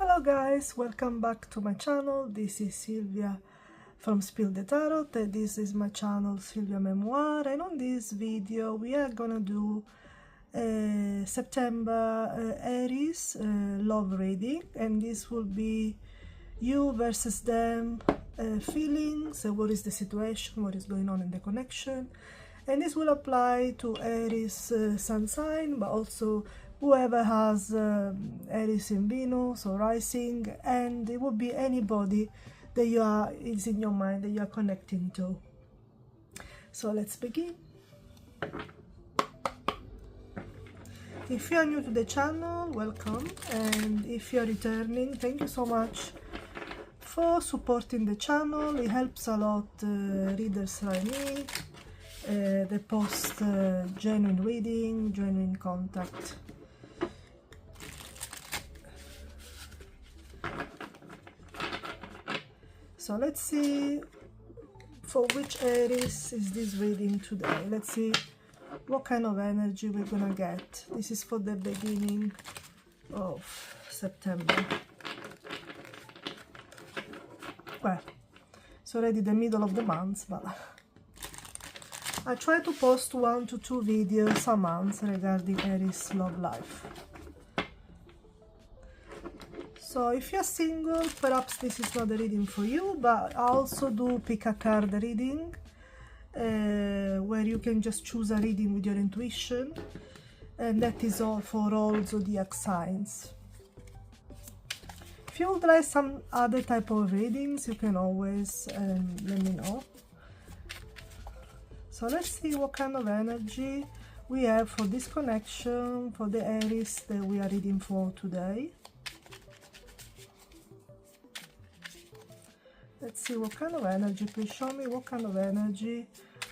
Hello guys, welcome back to my channel. This is Silvia from Spill the Tarot. This is my channel Silvia Memoir, and on this video we are gonna do September Aries love reading, and this will be you versus them, feelings, what is the situation, what is going on in the connection. And this will apply to Aries sun sign, but also whoever has Aries in Venus or rising, and it would be anybody that is in your mind that you are connecting to. So let's begin. If you are new to the channel, welcome, and if you are returning, thank you so much for supporting the channel. It helps a lot readers like me. They post genuine reading, genuine contact. So let's see for which Aries is this reading today. Let's see what kind of energy we're gonna get. This is for the beginning of September. Well, it's already the middle of the month, but I try to post 1 to 2 videos a month regarding Aries love life. So if you're single, perhaps this is not a reading for you, but I also do pick a card reading where you can just choose a reading with your intuition, and that is all for all zodiac signs. If you would like some other type of readings, you can always let me know. So let's see what kind of energy we have for this connection, for the Aries that we are reading for today. Let's see what kind of energy, please show me what kind of energy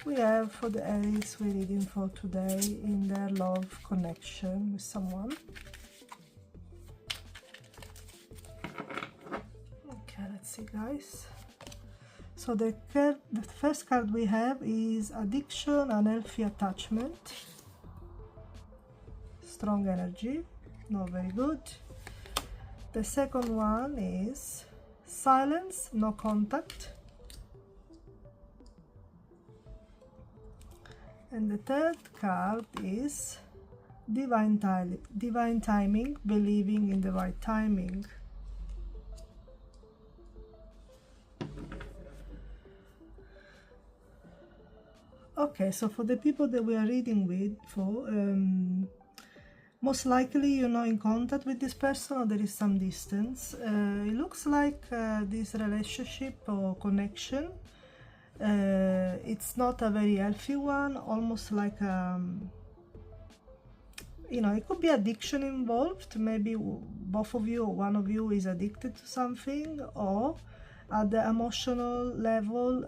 we have for the Aries we're reading for today in their love connection with someone. Okay, let's see guys. So the first card we have is addiction, unhealthy attachment. Strong energy, not very good. The second one is silence, no contact. And the third card is divine timing, believing in the right timing. Okay, so for the people that we are reading with, most likely you're not in contact with this person, or there is some distance. It looks like this relationship or connection, it's not a very healthy one, almost like it could be addiction involved. Maybe both of you or one of you is addicted to something, or at the emotional level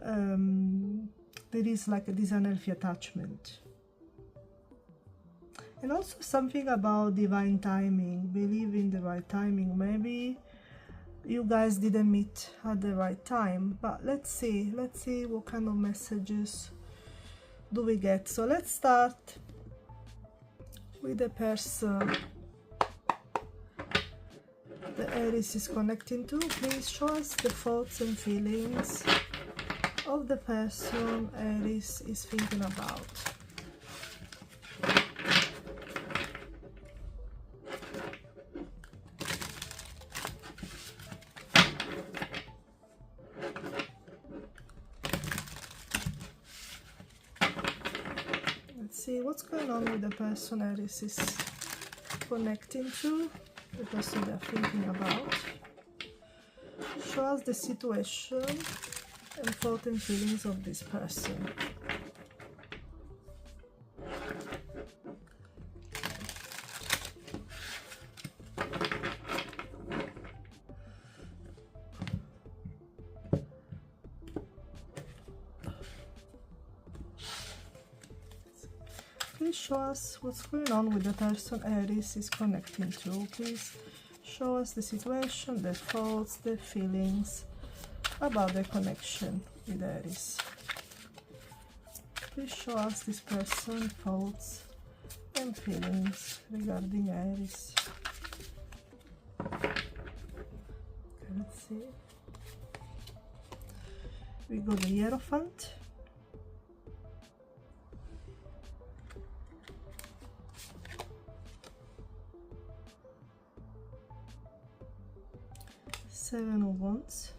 there is like this unhealthy attachment. And also something about divine timing, believe in the right timing. Maybe you guys didn't meet at the right time, but let's see what kind of messages do we get. So let's start with the person the Aries is connecting to. Please show us the thoughts and feelings of the person Aries is thinking about. See what's going on with the person Aries is connecting to, the person they're thinking about. Show us the situation and thoughts and feelings of this person. Please show us what's going on with the person Aries is connecting to. Please show us the situation, the thoughts, the feelings about the connection with Aries. Please show us this person, thoughts and feelings regarding Aries. let's see. We got the Hierophant. Seven of Wands.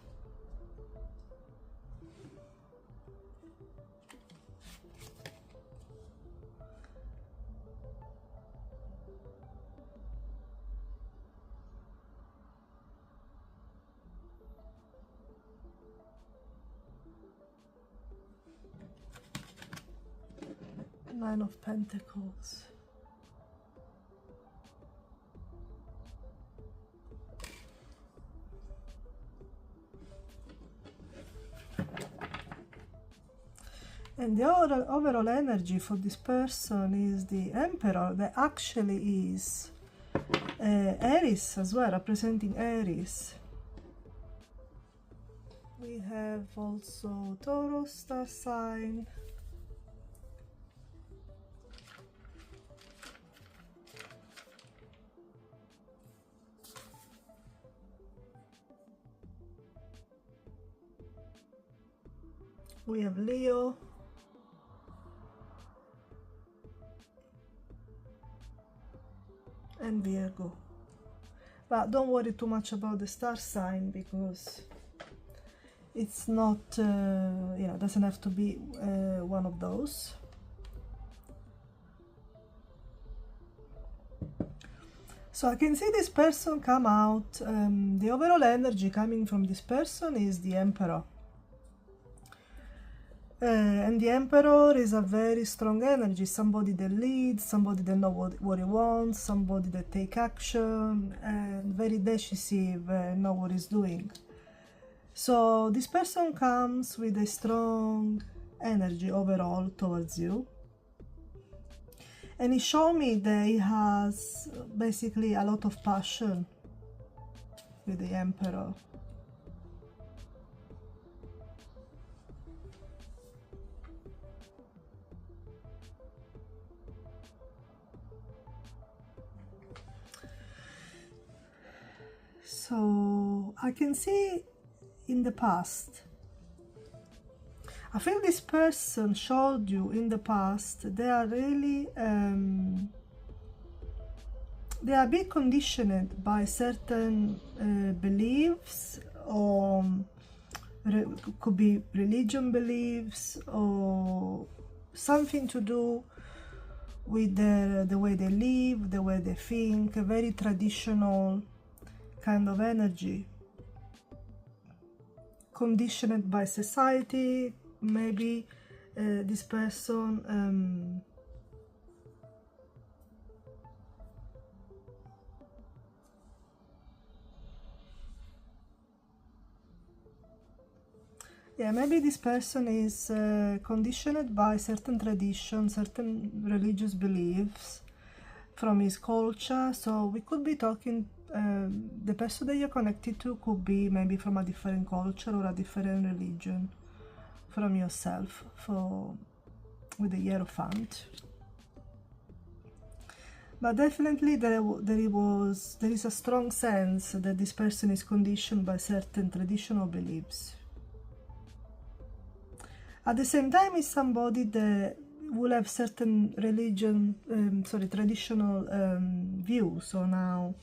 Nine of Pentacles. And the overall energy for this person is the Emperor, that actually is Aries as well, representing Aries. We have also Taurus star sign. We have Leo. And Virgo. But don't worry too much about the star sign, because it's not, doesn't have to be one of those. So I can see this person come out. The overall energy coming from this person is the Emperor. And the Emperor is a very strong energy, somebody that leads, somebody that knows what he wants, somebody that takes action, and very decisive, know what he's doing. So this person comes with a strong energy overall towards you. And he showed me that he has basically a lot of passion with the Emperor. So I can see in the past, I feel this person showed you in the past, they are really, they are a bit conditioned by certain beliefs, or could be religion beliefs, or something to do with the way they live, the way they think, a very traditional kind of energy, conditioned by society. Maybe this person maybe this person is conditioned by certain traditions, certain religious beliefs from his culture. So we could be talking, the person that you're connected to could be maybe from a different culture or a different religion from yourself, with the Hierophant. But definitely there is a strong sense that this person is conditioned by certain traditional beliefs. At the same time, it's somebody that will have certain traditional views on how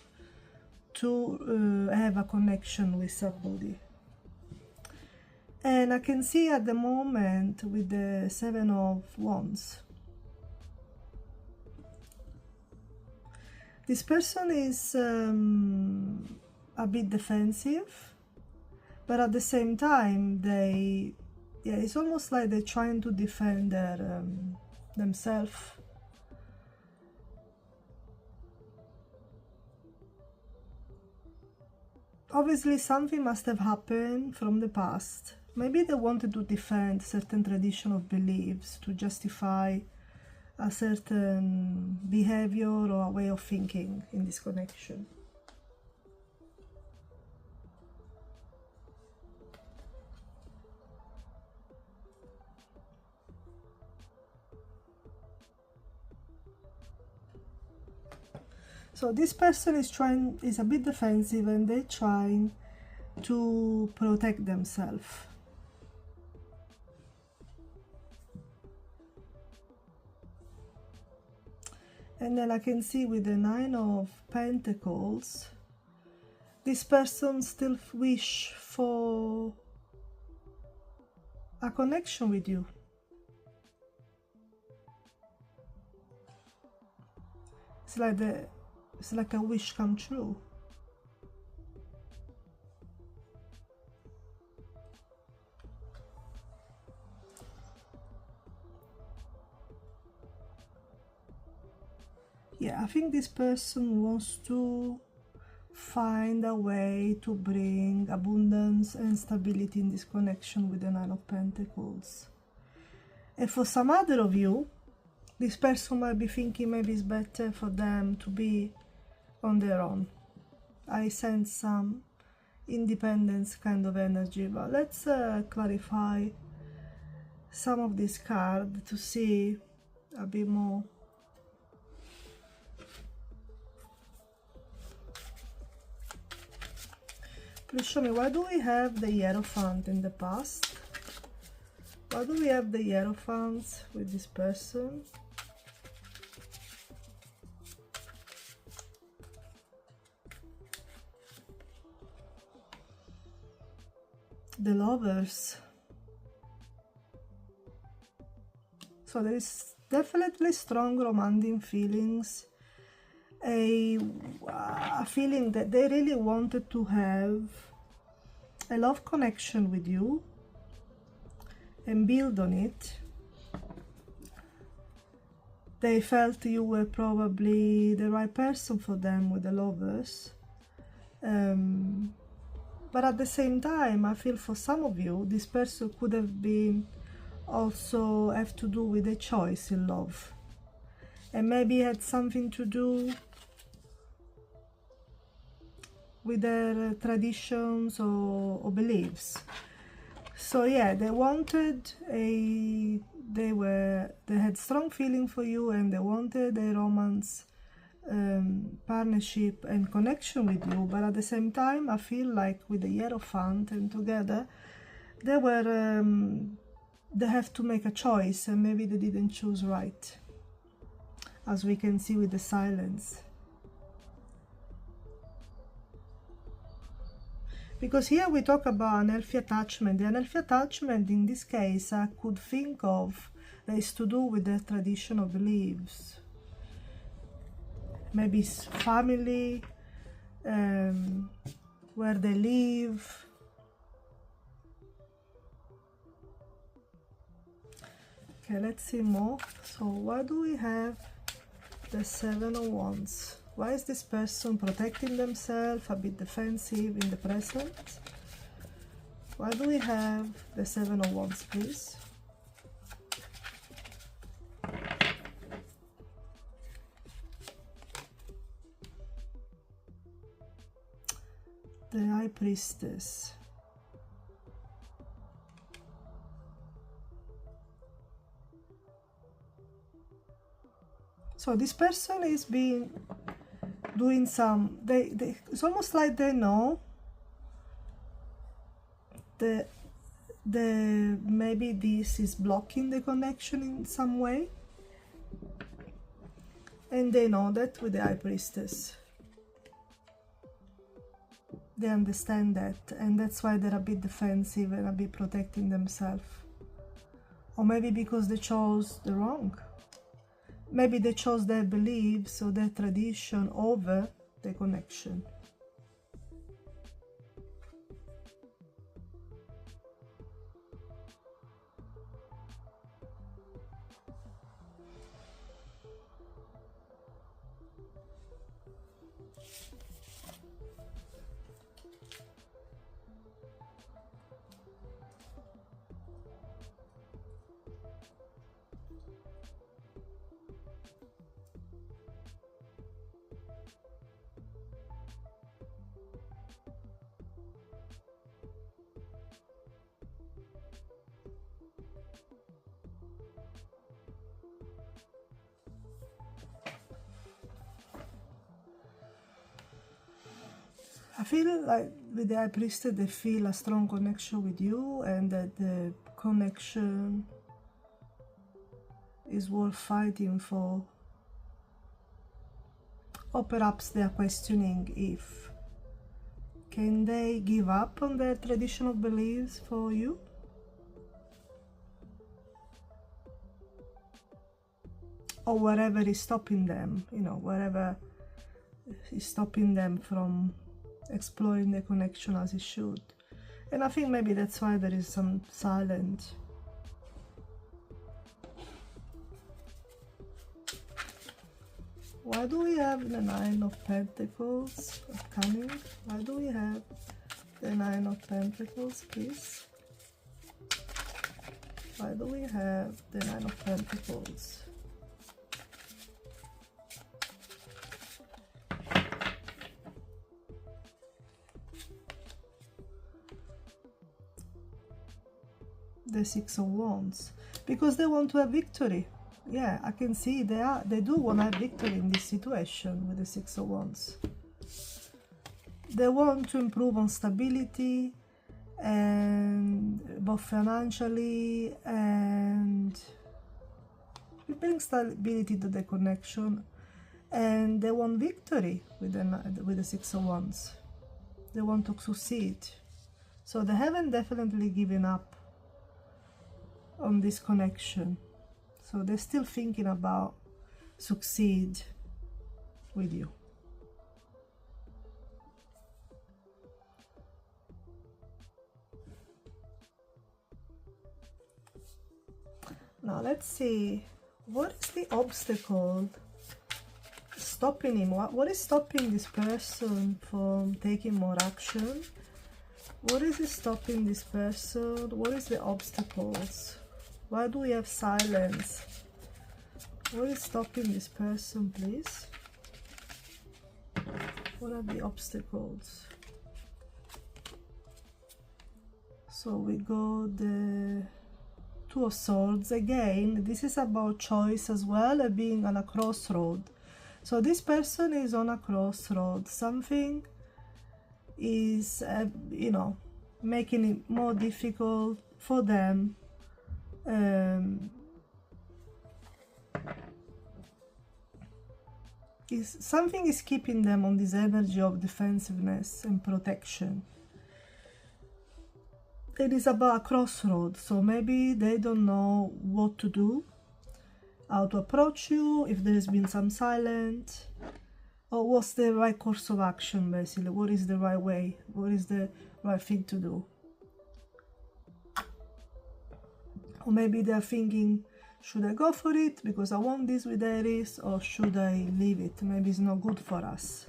to have a connection with somebody. And I can see at the moment with the Seven of Wands, this person is a bit defensive, but at the same time it's almost like they're trying to defend themselves. Obviously something must have happened from the past. Maybe they wanted to defend certain traditional beliefs to justify a certain behavior or a way of thinking in this connection. So this person is a bit defensive, and they're trying to protect themselves. And then I can see with the Nine of Pentacles, this person still wish for a connection with you. It's like a wish come true. Yeah, I think this person wants to find a way to bring abundance and stability in this connection with the Nine of Pentacles. And for some other of you, this person might be thinking maybe it's better for them to be on their own. I sense some independence kind of energy, but let's clarify some of this card to see a bit more. Please show me, why do we have the Hierophant in the past? Why do we have the Hierophant with this person? The Lovers. So there is definitely strong romantic feelings. A feeling that they really wanted to have a love connection with you and build on it. They felt you were probably the right person for them with the Lovers. But at the same time, I feel for some of you, this person could have been also have to do with a choice in love. And maybe it had something to do with their traditions or beliefs. So yeah, they wanted they had strong feeling for you, and they wanted a romance, partnership and connection with you. But at the same time, I feel like with the Hierophant and together, they have to make a choice, and maybe they didn't choose right, as we can see with the Silence. Because here we talk about unhealthy attachment. The unhealthy attachment in this case I could think of that is to do with their traditional beliefs. Maybe it's family, where they live. Okay, let's see more. So why do we have the Seven of Wands? Why is this person protecting themselves, a bit defensive in the present? Why do we have the Seven of Wands, please? The High Priestess. So this person is doing some, it's almost like they know that maybe this is blocking the connection in some way, and they know that with the High Priestess. They understand that, and that's why they're a bit defensive and a bit protecting themselves. Or maybe because they chose the wrong. Maybe they chose their beliefs or their tradition over the connection. I feel like with the High Priestess, they feel a strong connection with you, and that the connection is worth fighting for. Or perhaps they are questioning if can they give up on their traditional beliefs for you? Or whatever is stopping them, you know, whatever is stopping them from exploring the connection as it should. And I think maybe that's why there is some silence. Why do we have the Nine of Pentacles coming? Why do we have the Nine of Pentacles, please? Why do we have the Nine of Pentacles? The Six of Wands, because they want to have victory. Yeah, I can see they do want to have victory in this situation with the Six of Wands. They want to improve on stability, and both financially, and it brings stability to the connection, and they want victory with the Six of Wands. They want to succeed, so they haven't definitely given up on this connection. So they're still thinking about succeed with you. Now let's see, what is the obstacle stopping him? What is stopping this person from taking more action? What is stopping this person? What is the obstacles? Why do we have silence? What is stopping this person, please? What are the obstacles? So we go the Two of Swords again. This is about choice as well, and being on a crossroad. So this person is on a crossroad. Something is, you know, making it more difficult for them. Something is keeping them on this energy of defensiveness and protection. It is about a crossroad, so maybe they don't know what to do, how to approach you, if there has been some silence, or what's the right course of action, basically. What is the right way? What is the right thing to do? Or maybe they're thinking, should I go for it because I want this with Aries, or should I leave it? Maybe it's not good for us.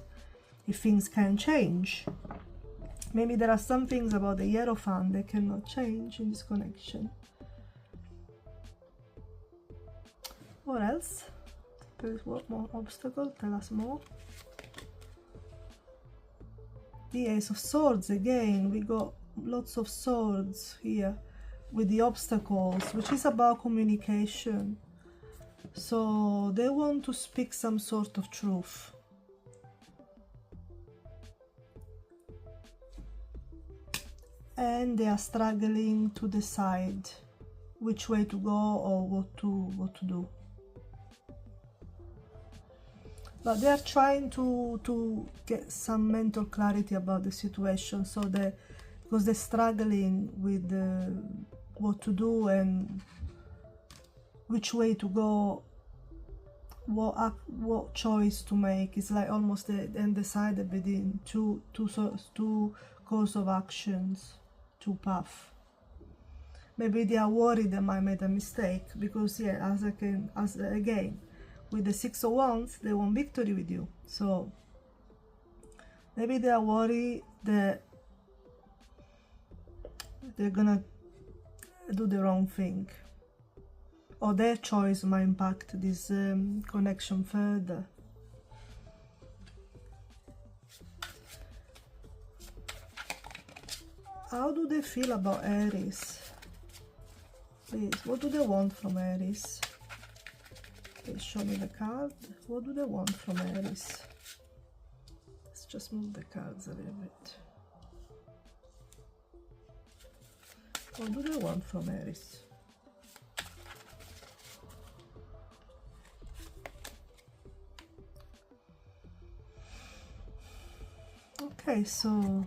If things can change. Maybe there are some things about the Hierophant that cannot change in this connection. What else? What more obstacle? Tell us more. The Ace of Swords again. We got lots of swords here with the obstacles, which is about communication. So they want to speak some sort of truth. And they are struggling to decide which way to go or what to do. But they are trying to get some mental clarity about the situation, so that because they're struggling with what to do and which way to go, what choice to make. It's like almost undecided between two course of actions, two paths. Maybe they are worried they might make a mistake, because yeah, again with the Six of Wands, they want victory with you. So maybe they are worried that they're gonna do the wrong thing, or their choice might impact this connection further. How do they feel about Aries? Please, what do they want from Aries? Please show me the card. What do they want from Aries? Let's just move the cards a little bit. What do they want from Aries? Okay, so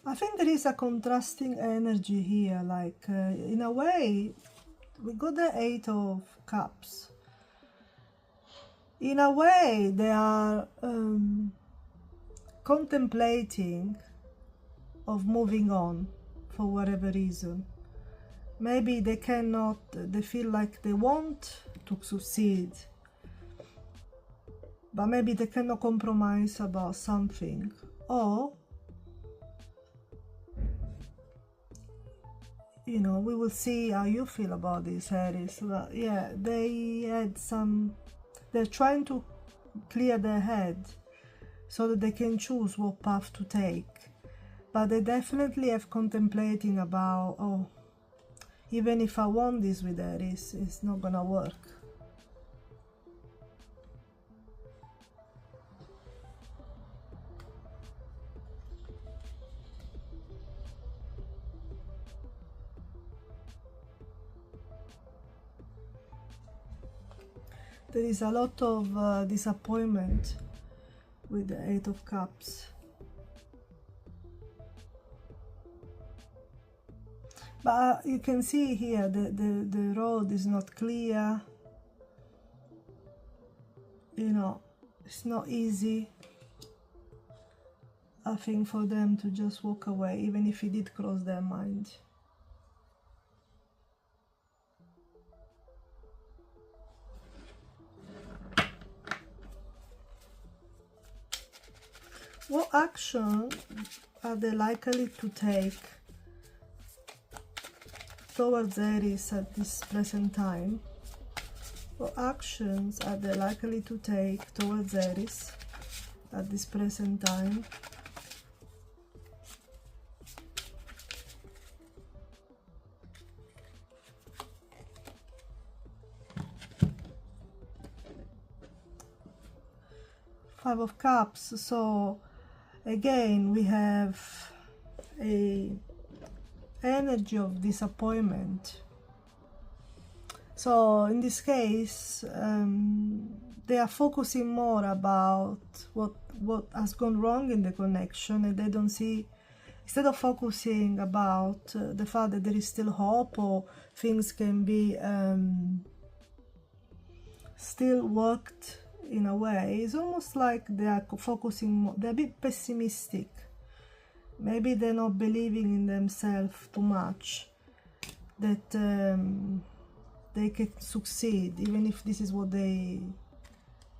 I think there is a contrasting energy here, like in a way we got the Eight of Cups. In a way they are contemplating of moving on for whatever reason. Maybe they cannot, they feel like they want to succeed, but maybe they cannot compromise about something. Or, you know, we will see how you feel about this, Aries. But yeah, they had some, they're trying to clear their head so that they can choose what path to take. But they definitely have contemplating about, oh, even if I want this with Aries, it's not gonna work. There is a lot of disappointment with the Eight of Cups. But you can see here the road is not clear. You know, it's not easy, I think, for them to just walk away, even if it did cross their mind. What action are they likely to take towards Aries at this present time? What actions are they likely to take towards Aries at this present time? Five of Cups. So again, we have a energy of disappointment. So in this case, they are focusing more about what has gone wrong in the connection, and they don't see, instead of focusing about the fact that there is still hope or things can be still worked in a way. It's almost like they are focusing more, they're a bit pessimistic. Maybe they're not believing in themselves too much, that they can succeed, even if this is what they,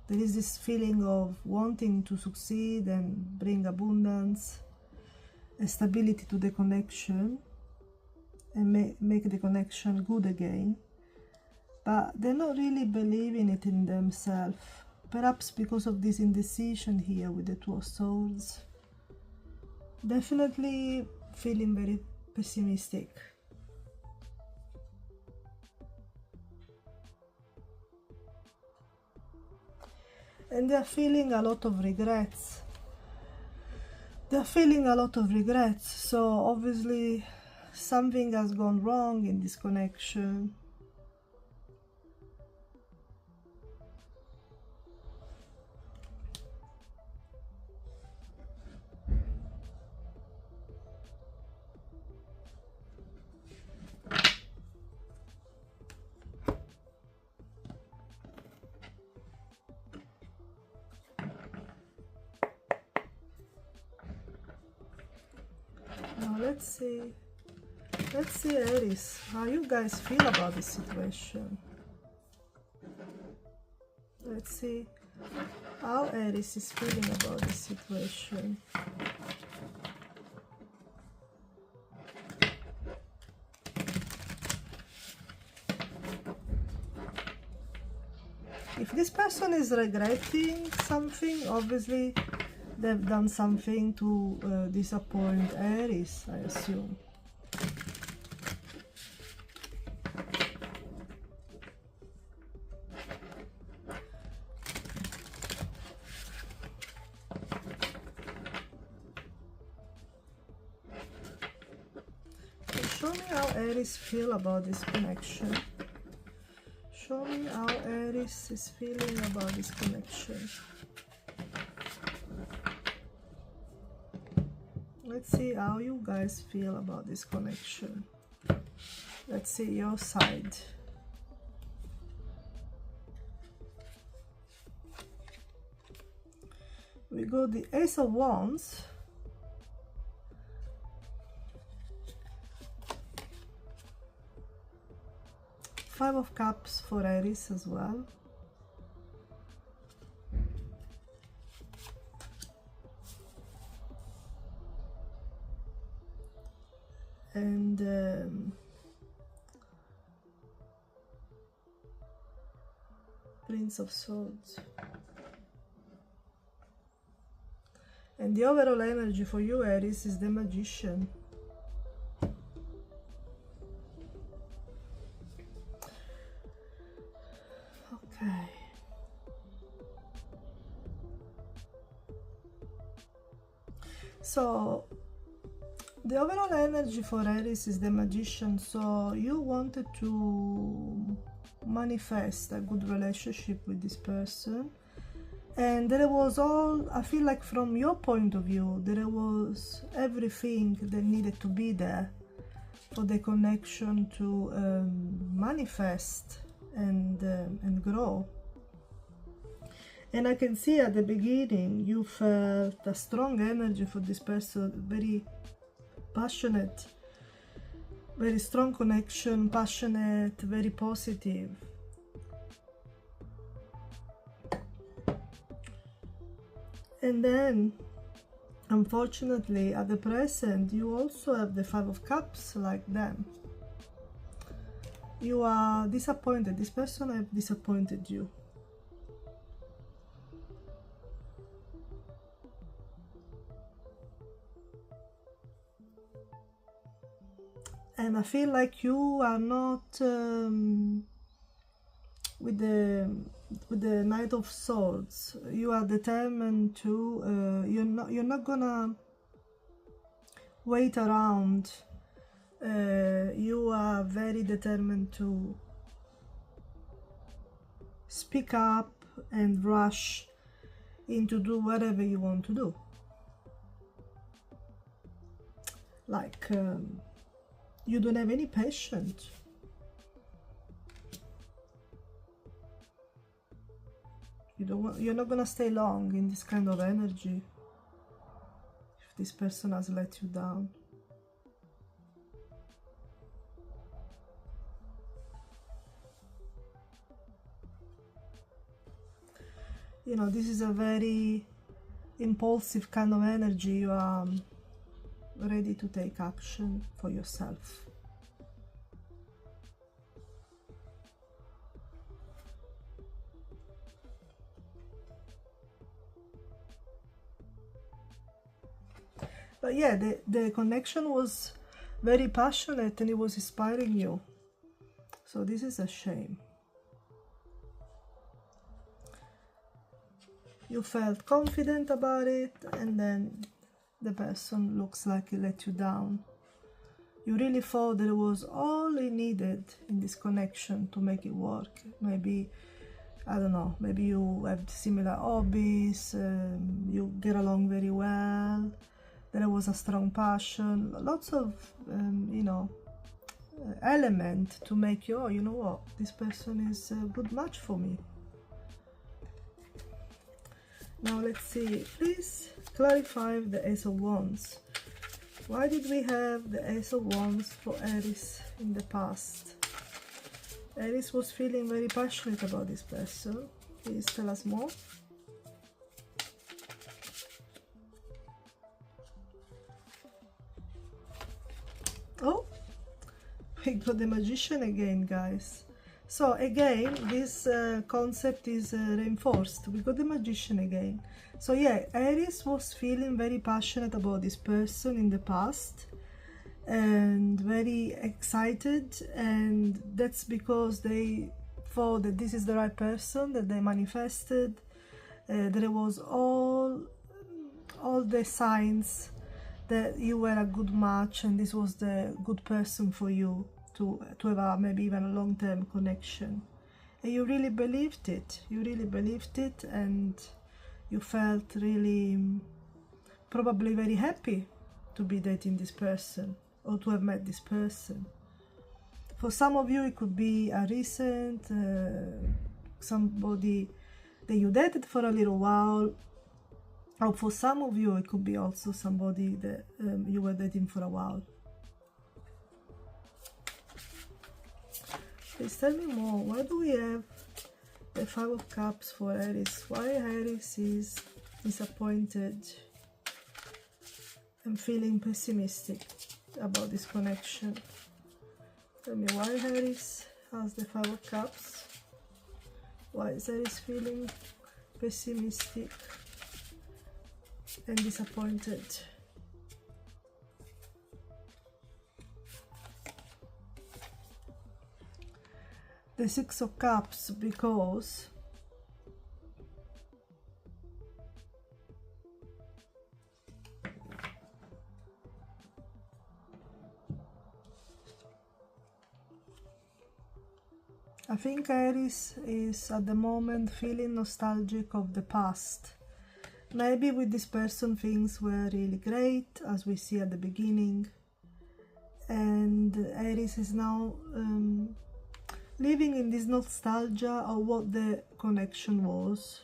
there is this feeling of wanting to succeed and bring abundance and stability to the connection and make the connection good again. But they're not really believing it in themselves, perhaps because of this indecision here with the Two of Swords. Definitely feeling very pessimistic. And they're feeling a lot of regrets. They're feeling a lot of regrets. So obviously something has gone wrong in this connection. Now let's see Aries, how you guys feel about this situation. Let's see how Aries is feeling about this situation. If this person is regretting something, obviously they've done something to disappoint Aries, I assume. Show me how Aries feel about this connection. Show me how Aries is feeling about this connection. Let's see how you guys feel about this connection. Let's see your side. We got the Ace of Wands. Five of Cups for Aries as well. And Prince of Swords. And the overall energy for you, Aries, is the Magician. Okay. So the overall energy for Aries is the Magician. So you wanted to manifest a good relationship with this person, and there was all, I feel like from your point of view, there was everything that needed to be there for the connection to manifest and grow. And I can see at the beginning you felt a strong energy for this person, very passionate, very strong connection, passionate, very positive. And then, unfortunately, at the present, you also have the Five of Cups like them. You are disappointed. This person has disappointed you. And I feel like you are not with the Knight of Swords. You are determined to. You're not gonna wait around. You are very determined to speak up and rush into do whatever you want to do. Like you don't have any patience. You're not gonna stay long in this kind of energy if this person has let you down. You know, this is a very impulsive kind of energy. You are ready to take action for yourself. But yeah, the connection was very passionate and it was inspiring you. So this is a shame. You felt confident about it, and then the person looks like he let you down. You really thought that it was all he needed in this connection to make it work. Maybe, I don't know, maybe you have similar hobbies, you get along very well, there was a strong passion, lots of, you know, element to make you, oh, you know what, this person is a good match for me. Now let's see, please clarify the Ace of Wands. Why did we have the Ace of Wands for Aries in the past? Aries was feeling very passionate about this person. Please tell us more. Oh, we got the Magician again, guys. So again, this concept is reinforced. We got the Magician again. So yeah, Aries was feeling very passionate about this person in the past and very excited, and that's because they thought that this is the right person, that they manifested. There was all the signs that you were a good match and this was the good person for you to have a, maybe even a long-term connection. And you really believed it. You really believed it, and you felt really probably very happy to be dating this person or to have met this person. For some of you it could be a recent somebody that you dated for a little while, or for some of you it could be also somebody that you were dating for a while. Please tell me more. Why do we have the Five of Cups for Aries? Why Aries is disappointed and feeling pessimistic about this connection? Tell me why Aries has the Five of Cups. Why is Aries feeling pessimistic and disappointed? The Six of Cups, because I think Aries is at the moment feeling nostalgic of the past. Maybe with this person things were really great, as we see at the beginning, and Aries is now living in this nostalgia of what the connection was,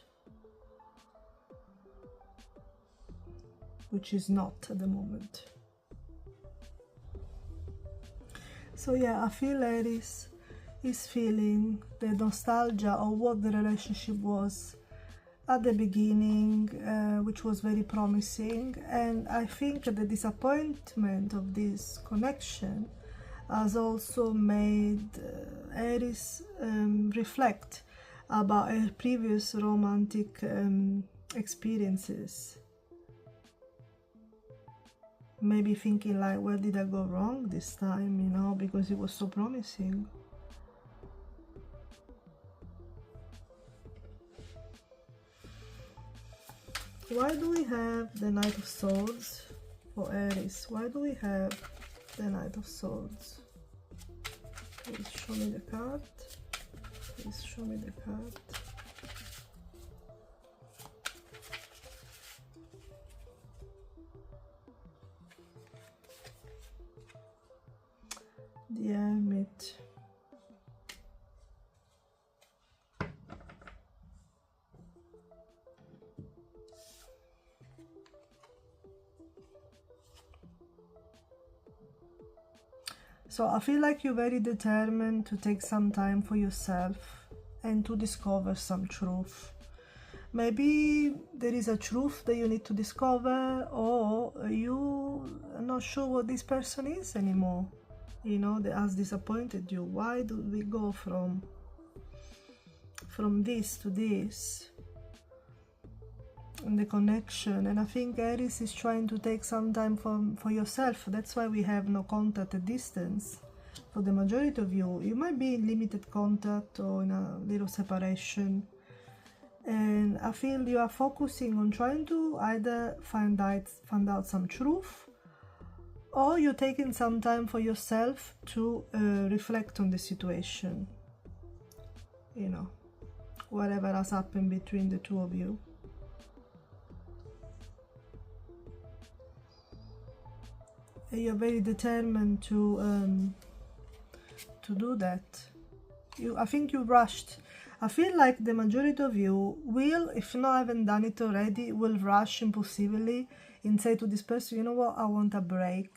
which is not at the moment. So yeah, I feel Aries is feeling the nostalgia of what the relationship was at the beginning, which was very promising, and I think the disappointment of this connection has also made Aries reflect about her previous romantic experiences. Maybe thinking like, where did I go wrong this time, you know, because it was so promising. Why do we have the Knight of Swords for Aries? Why do we have the Knight of Swords? Please show me the card. Please show me the card. The Hermit. So I feel like you're very determined to take some time for yourself and to discover some truth. Maybe there is a truth that you need to discover, or you are not sure what this person is anymore. You know, that has disappointed you. Why do we go from this to this? And the connection, and I think Aries is trying to take some time for yourself. That's why we have no contact at distance. For the majority of you, you might be in limited contact or in a little separation, and I feel you are focusing on trying to either find out some truth, or you're taking some time for yourself to reflect on the situation, you know, whatever has happened between the two of you. You're very determined to do that. I think you rushed. I feel like the majority of you will, if not haven't done it already, will rush impulsively and say to this person, you know what, I want a break,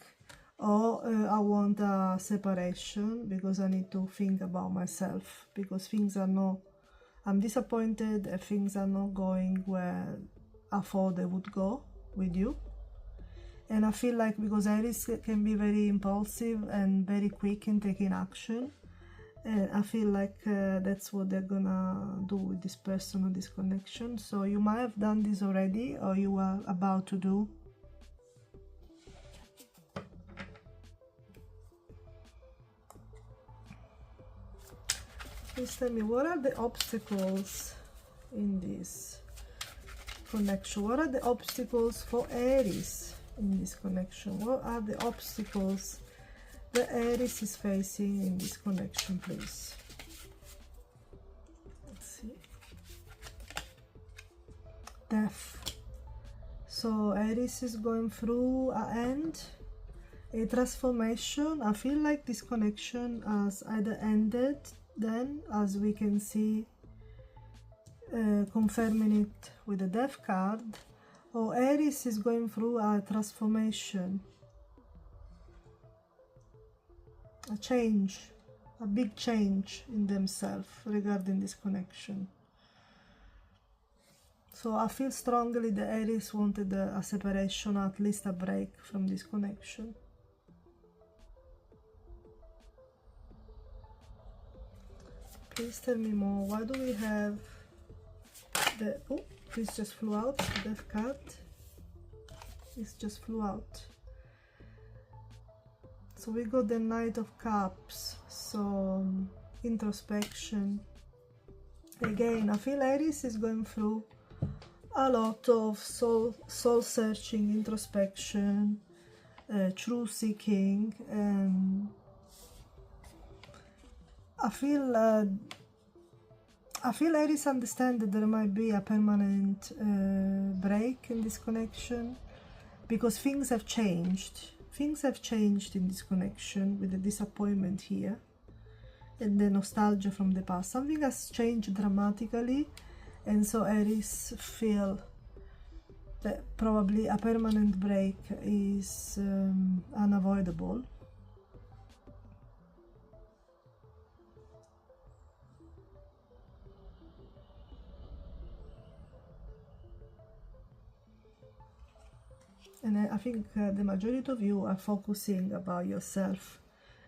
or I want a separation because I need to think about myself, because things are not, I'm disappointed and things are not going where I thought they would go with you. And I feel like because Aries can be very impulsive and very quick in taking action, And I feel like that's what they're gonna do with this person or this connection. So you might have done this already, or you are about to do. Please tell me, what are the obstacles in this connection? What are the obstacles for Aries in this connection? What are the obstacles that Aries is facing in this connection, please? Let's see. Death. So Aries is going through an end, a transformation. I feel like this connection has either ended then, as we can see, confirming it with the Death card, or Aries is going through a transformation, a change, a big change in themselves regarding this connection. So I feel strongly that Aries wanted a separation, or at least a break from this connection. Please tell me more. Why do we have the... Oh, this just flew out, the Death card. This just flew out. So we got the Knight of Cups, so introspection. Again, I feel Aries is going through a lot of soul searching, introspection, truth seeking. I feel Aries understands that there might be a permanent break in this connection, because things have changed. Things have changed in this connection with the disappointment here and the nostalgia from the past. Something has changed dramatically, and so Aries feel that probably a permanent break is unavoidable. And I think the majority of you are focusing about yourself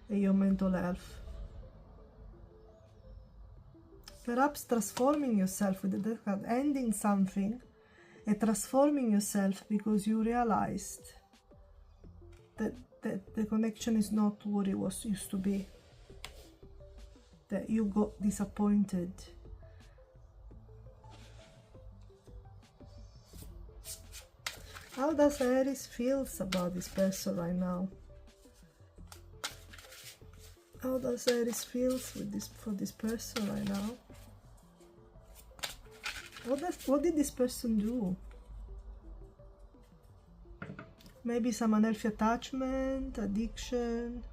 and your mental health. Perhaps transforming yourself with the Death card, ending something and transforming yourself because you realized that the connection is not what it was used to be. That you got disappointed. How does Aries feels about this person right now? How does Aries feels with this for this person right now? What did this person do? Maybe some unhealthy attachment, addiction.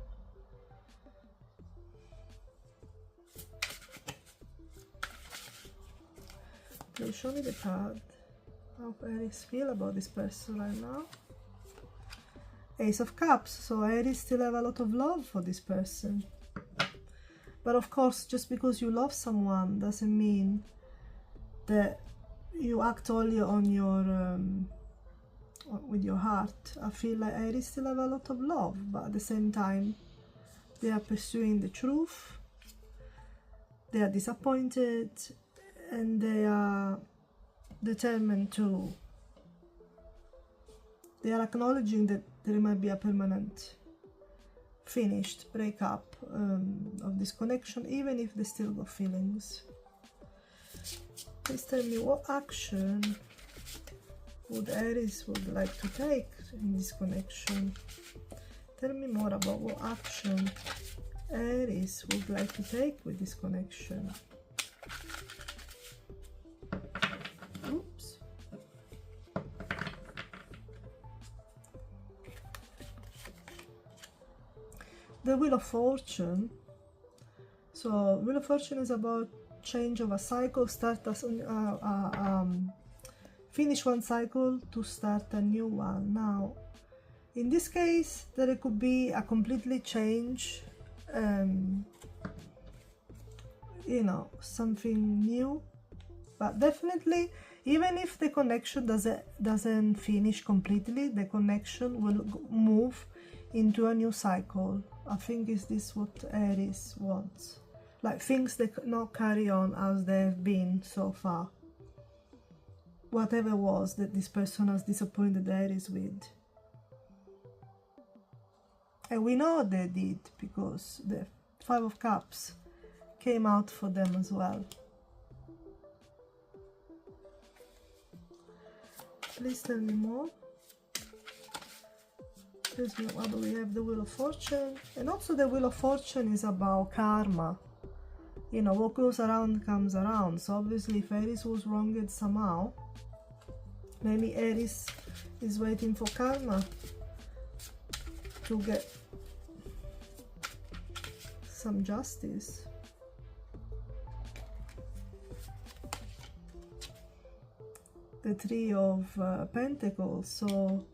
Please show me the card. How Aries feel about this person right now? Ace of Cups. So Aries still have a lot of love for this person. But of course, just because you love someone doesn't mean that you act only on your with your heart. I feel like Aries still have a lot of love, but at the same time they are pursuing the truth, they are disappointed, and they are determined to, they are acknowledging that there might be a permanent finished breakup of this connection, even if they still got feelings. Please tell me, what action would Aries would like to take in this connection? Tell me more about what action Aries would like to take with this connection. Oops. The Wheel of Fortune. So Wheel of Fortune is about change of a cycle, finish one cycle to start a new one. Now, in this case, there could be a completely change, you know, something new. But definitely, even if the connection doesn't finish completely, the connection will move into a new cycle. I think is this what Aries wants. like things that not carry on as they've been so far. Whatever it was that this person has disappointed Aries with. And we know they did, because the Five of Cups came out for them as well. Please tell me more. Please, what do we have? The Wheel of Fortune. And also the Wheel of Fortune is about karma. You know, what goes around comes around. So obviously if Aries was wronged somehow, maybe Aries is waiting for karma to get some justice. The Three of Pentacles. So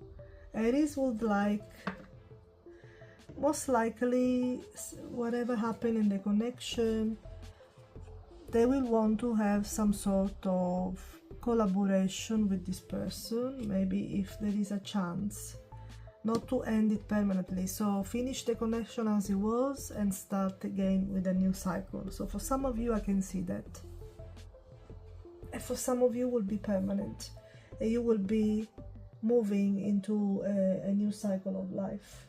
Aries would like, most likely, whatever happened in the connection, they will want to have some sort of collaboration with this person, maybe if there is a chance, not to end it permanently. So finish the connection as it was and start again with a new cycle. So for some of you I can see that. And for some of you will be permanent, and you will be moving into a new cycle of life.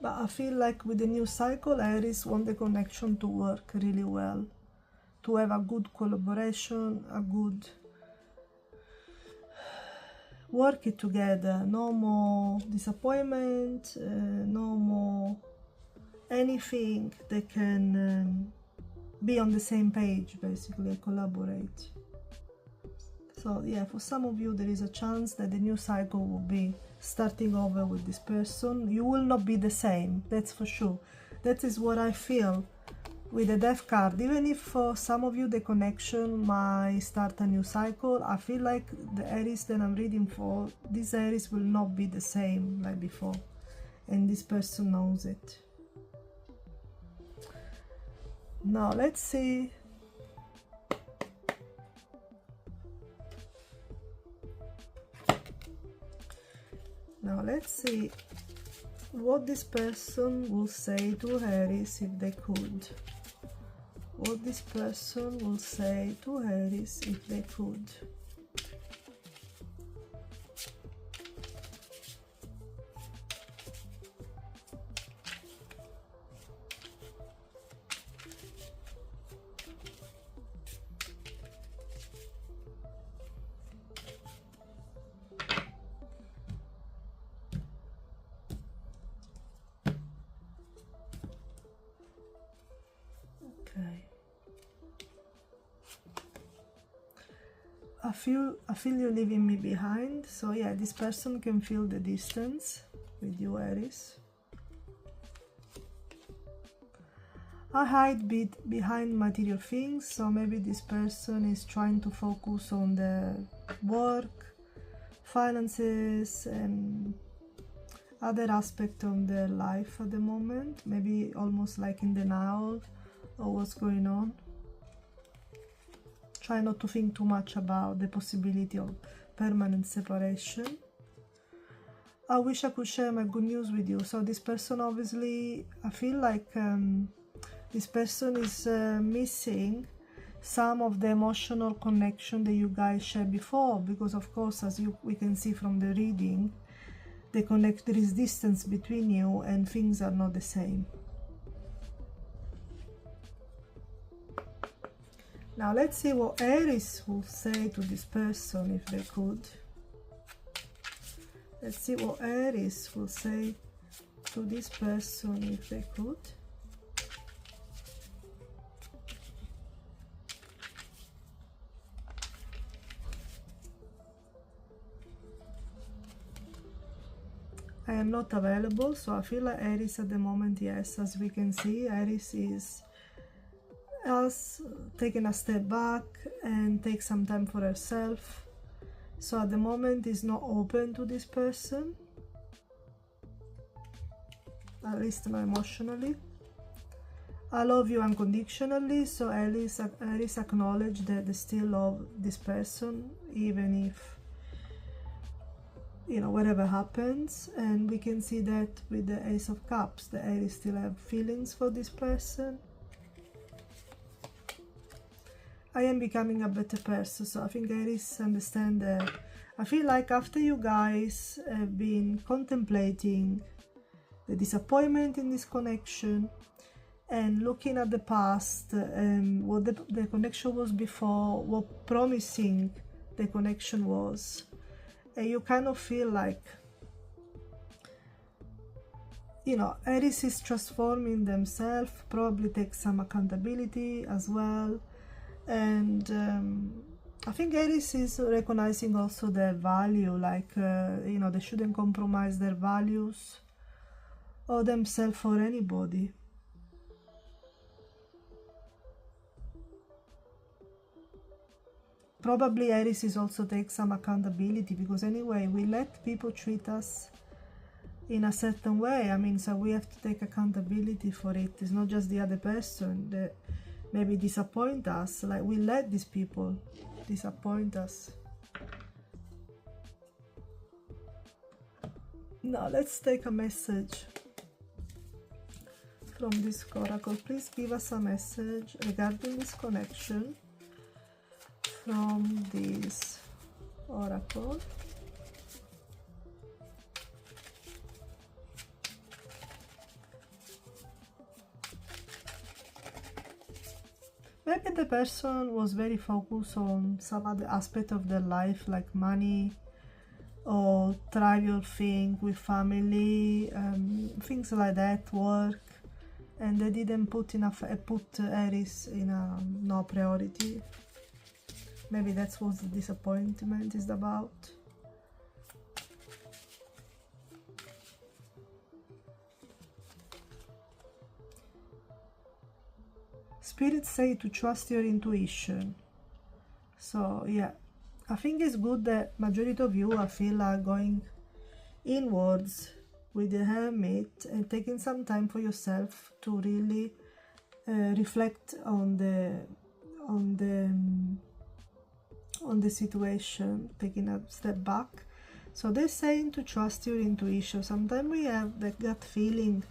But I feel like with the new cycle, Aries want the connection to work really well, to have a good collaboration, a good work it together. No more disappointment, no more anything that can be on the same page, basically, and collaborate. So yeah, for some of you there is a chance that the new cycle will be starting over with this person. You will not be the same, that's for sure. That is what I feel with the Death card. Even if for some of you the connection might start a new cycle, I feel like the Aries that I'm reading for, this Aries will not be the same like before, and this person knows it. Now let's see what this person will say to Aries if they could. What this person will say to Aries if they could. I feel you leaving me behind. So yeah, this person can feel the distance with you, Aries. I hide behind material things, so maybe this person is trying to focus on the work, finances, and other aspect of their life at the moment. Maybe almost like in denial of what's going on. Try not to think too much about the possibility of permanent separation. I wish I could share my good news with you. So this person, obviously, I feel like this person is missing some of the emotional connection that you guys shared before, because of course, as we can see from the reading, there is distance between you and things are not the same. Now let's see what Aries will say to this person if they could. Let's see what Aries will say to this person if they could. I am not available, so I feel like Aries at the moment, yes, as we can see, Aries has taken a step back and take some time for herself. So at the moment is not open to this person, at least not emotionally. I love you unconditionally, so Aries acknowledge that they still love this person, even if you know, whatever happens. And we can see that with the Ace of Cups, the Aries still have feelings for this person. I am becoming a better person. So I think Aries understand that. I feel like after you guys have been contemplating the disappointment in this connection and looking at the past and what the connection was before, what promising the connection was, and you kind of feel like, you know, Aries is transforming themselves, probably take some accountability as well. And I think Aries is recognizing also their value, like, you know, they shouldn't compromise their values or themselves for anybody. Probably Aries is also take some accountability, because anyway, we let people treat us in a certain way. I mean, so we have to take accountability for it. It's not just the other person that maybe disappoint us. Like, we let these people disappoint us. Now let's take a message from this oracle. Please give us a message regarding this connection from this oracle. Maybe the person was very focused on some other aspect of their life, like money or trivial thing with family, things like that, work, and they didn't put enough, put Aries in a no priority. Maybe that's what the disappointment is about. Spirits say to trust your intuition. So yeah, I think it's good that majority of you, I feel, are going inwards with the Hermit and taking some time for yourself to really reflect on the situation, taking a step back. So they're saying to trust your intuition. Sometimes we have that gut feeling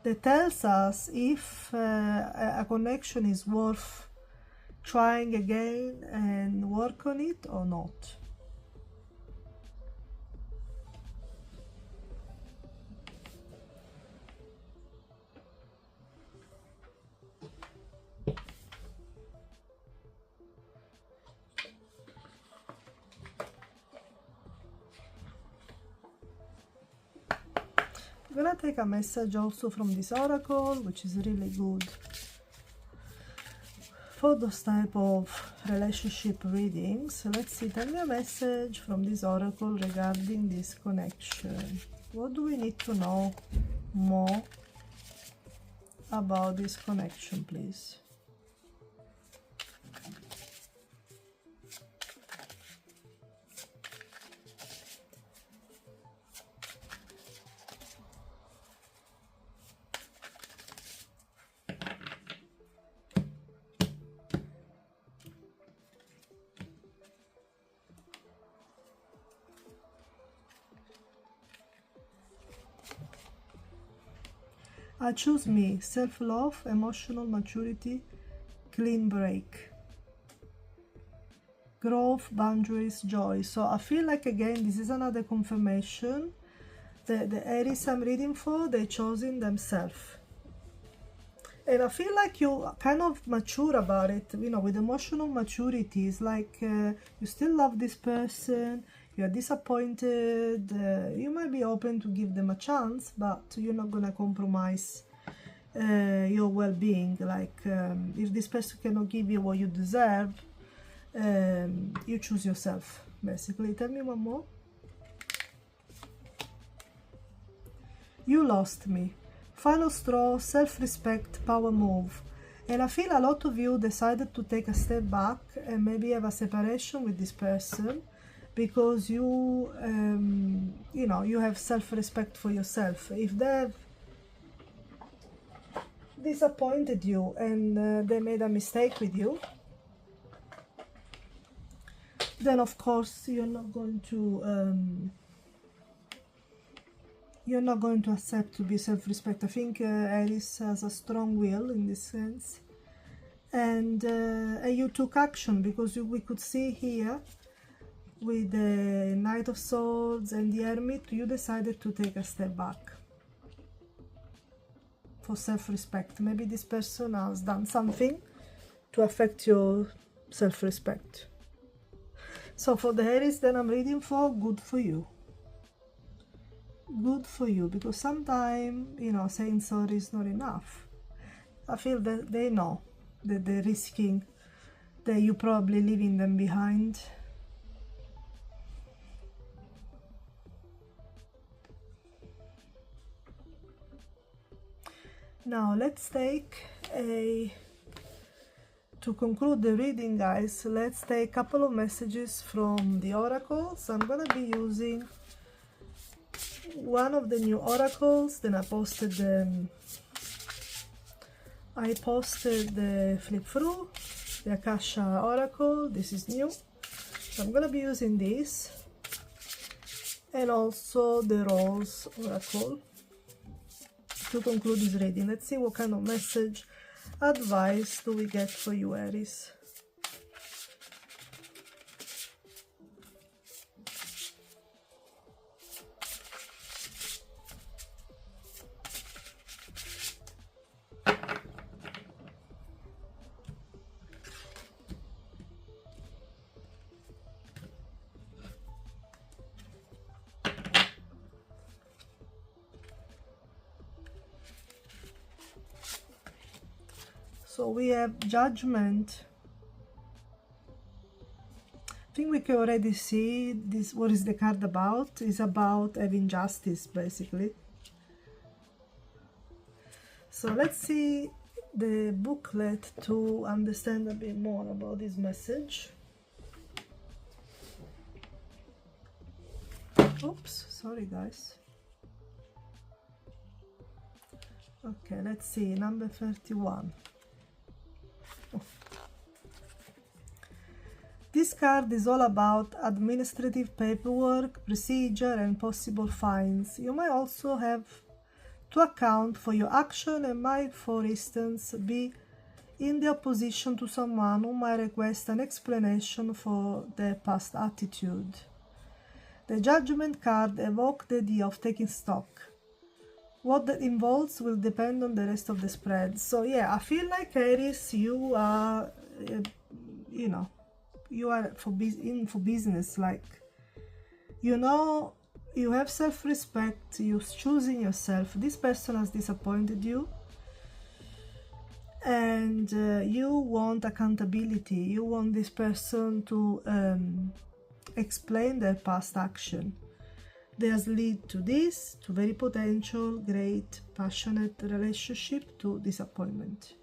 that tells us if a connection is worth trying again and work on it or not. I'm gonna take a message also from this oracle, which is really good for those type of relationship readings. So let's see, tell me a message from this oracle regarding this connection. What do we need to know more about this connection, please? I choose me, self-love, emotional maturity, clean break, growth, boundaries, joy. So I feel like, again, this is another confirmation that the Aries I'm reading for, they're choosing themselves. And I feel like you kind of mature about it, you know, with emotional maturity. It's like you still love this person, you're disappointed, you might be open to give them a chance, but you're not gonna compromise your well-being. Like, if this person cannot give you what you deserve, you choose yourself, basically. Tell me one more. You lost me. Final straw, self-respect, power move. And I feel a lot of you decided to take a step back and maybe have a separation with this person, because you, you know, you have self-respect for yourself. If they've disappointed you and they made a mistake with you, then of course you're not going to you're not going to accept to be self-respect. I think Aries has a strong will in this sense. And you took action, because we could see here with the Knight of Swords and the Hermit, you decided to take a step back for self-respect. Maybe this person has done something to affect your self-respect. So for the Aries that I'm reading for, good for you. Good for you, because sometimes, you know, saying sorry is not enough. I feel that they know that they're risking, that you're probably leaving them behind. Now let's take to conclude the reading, guys, let's take a couple of messages from the oracles. I'm gonna be using one of the new oracles, then I posted the flip through, the Akasha oracle. This is new, so I'm gonna be using this, and also the Rose oracle to conclude this reading. Let's see what kind of message, advice do we get for you, Aries. So we have Judgment. I think we can already see this. What is the card about? It's about having justice, basically. So let's see the booklet to understand a bit more about this message. Oops, sorry guys. Okay, let's see, number 31. This card is all about administrative paperwork, procedure, and possible fines. You might also have to account for your action and might, for instance, be in the opposition to someone who might request an explanation for their past attitude. The Judgment card evokes the idea of taking stock. What that involves will depend on the rest of the spread. So yeah, I feel like Aries, you are, you know, you are in for business. Like, you know, you have self-respect, you're choosing yourself. This person has disappointed you, and you want accountability. You want this person to explain their past action. This lead to this, to very potential, great, passionate relationship, to disappointment.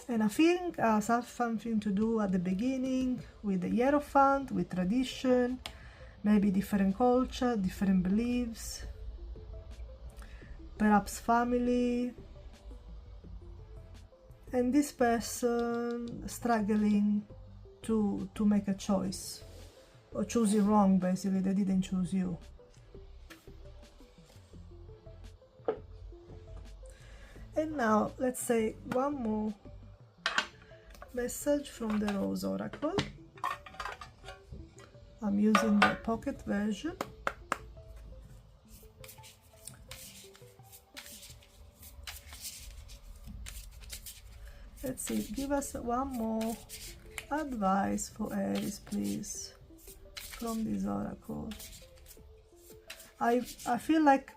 And I think has something to do at the beginning with the Hierophant, with tradition, maybe different culture, different beliefs, perhaps family, and this person struggling to make a choice, or choosing wrong, basically. They didn't choose you. And now let's say one more message from the Rose Oracle. I'm using the pocket version. Let's see, give us one more advice for Aries, please, from this oracle. I feel like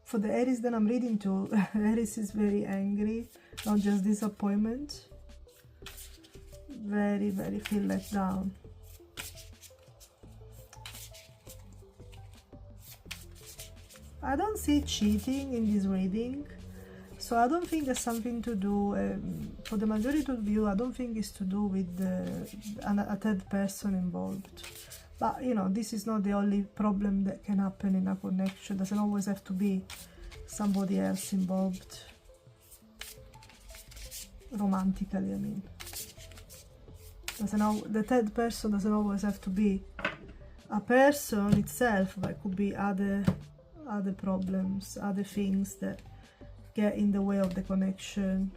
for the Aries that I'm reading to, Aries is very angry, not just disappointment. Very feel let down. I don't see cheating in this reading, so I don't think there's something to do, for the majority of you, I don't think it's to do with a third person involved. But, you know, this is not the only problem that can happen in a connection. Doesn't always have to be somebody else involved. Romantically, I mean. The third person doesn't always have to be a person itself, but it could be other other problems, other things that get in the way of the connection,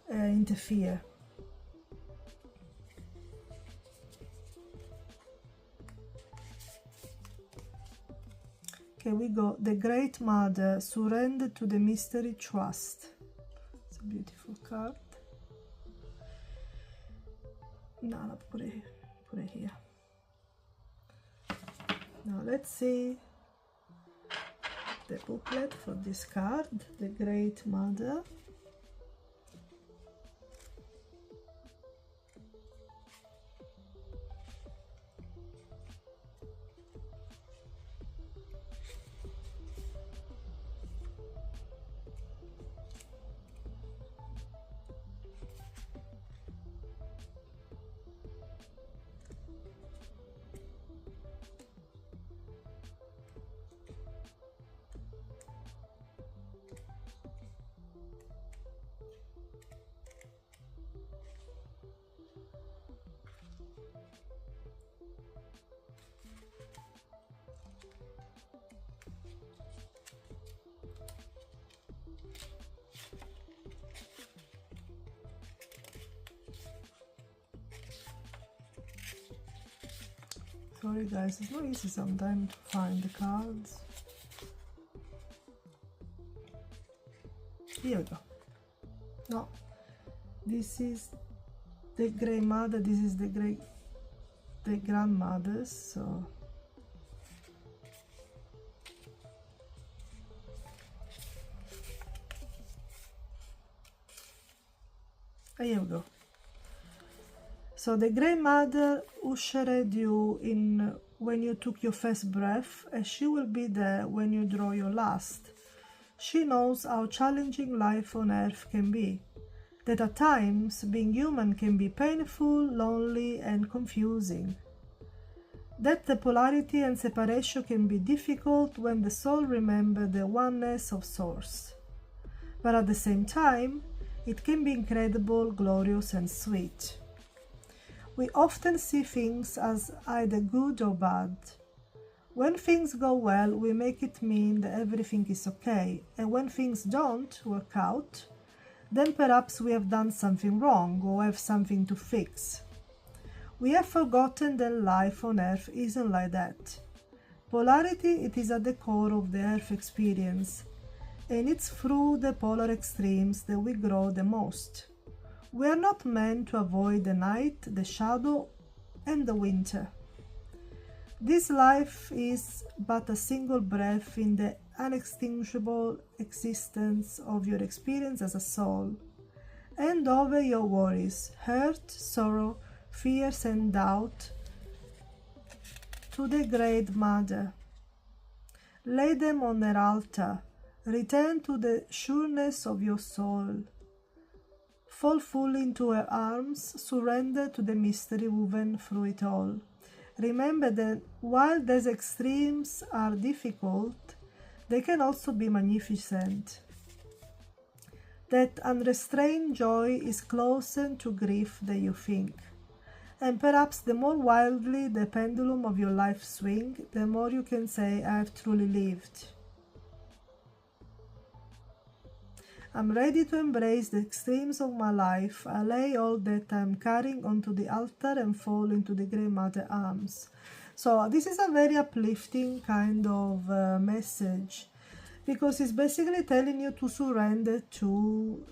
interfere. Okay, we got the Great Mother, surrender to the mystery, trust. It's a beautiful card. No, I'll put it here. Now let's see the booklet for this card, the Great Mother. Sorry guys, it's not easy sometimes to find the cards. Here we go. No, this is the Grey Mother, this is the grandmothers, so here we go. So the Grey Mother ushered you in when you took your first breath, and she will be there when you draw your last. She knows how challenging life on Earth can be, that at times being human can be painful, lonely and confusing. That the polarity and separation can be difficult when the soul remembers the oneness of Source. But at the same time, it can be incredible, glorious and sweet. We often see things as either good or bad. When things go well, we make it mean that everything is okay, and when things don't work out, then perhaps we have done something wrong or have something to fix. We have forgotten that life on Earth isn't like that. Polarity, it is at the core of the Earth experience, and it's through the polar extremes that we grow the most. We are not meant to avoid the night, the shadow, and the winter. This life is but a single breath in the unextinguishable existence of your experience as a soul. Hand over your worries, hurt, sorrow, fears, and doubt to the Great Mother. Lay them on her altar. Return to the sureness of your soul. Fall fully into her arms, surrender to the mystery woven through it all. Remember that while these extremes are difficult, they can also be magnificent. That unrestrained joy is closer to grief than you think. And perhaps the more wildly the pendulum of your life swings, the more you can say, I have truly lived. I'm ready to embrace the extremes of my life. I lay all that I'm carrying onto the altar and fall into the Grey Mother arms. So this is a very uplifting kind of message, because it's basically telling you to surrender to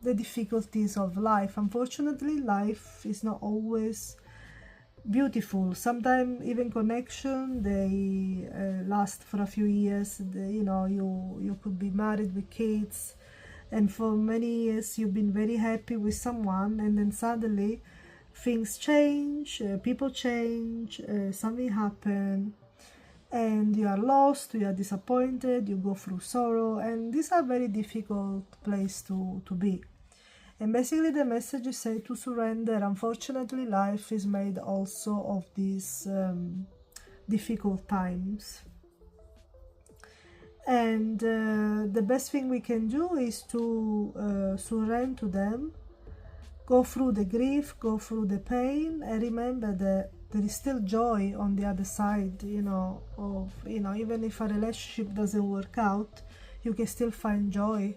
the difficulties of life. Unfortunately, life is not always beautiful. Sometimes even connection, they last for a few years. You could be married with kids, and for many years you've been very happy with someone, and then suddenly things change, people change, something happen, and you are lost, you are disappointed, you go through sorrow, and these are very difficult place to be. And basically the message is say to surrender. Unfortunately, life is made also of these difficult times. And the best thing we can do is to surrender to them, Go through the grief, go through the pain, and remember that there is still joy on the other side, you know, of, you know, even if a relationship doesn't work out, you can still find joy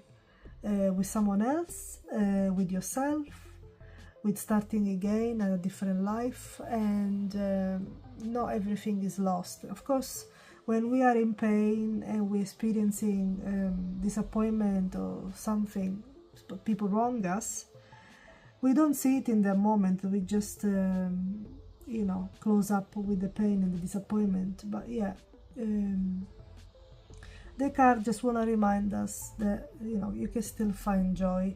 with someone else, with yourself, with starting again a different life, and not everything is lost. Of course, when we are in pain and we're experiencing disappointment or something, people wrong us, we don't see it in the moment. We just, you know, close up with the pain and the disappointment. But yeah, the card just want to remind us that, you know, you can still find joy.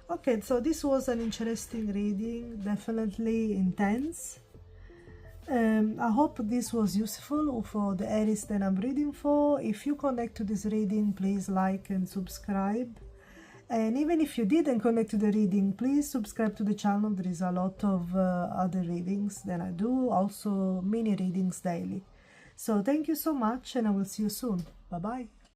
Okay, so this was an interesting reading, definitely intense. I hope this was useful for the Aries that I'm reading for. If you connect to this reading, please like and subscribe. And even if you didn't connect to the reading, please subscribe to the channel. There is a lot of other readings that I do, also mini readings daily. So thank you so much, and I will see you soon. Bye bye.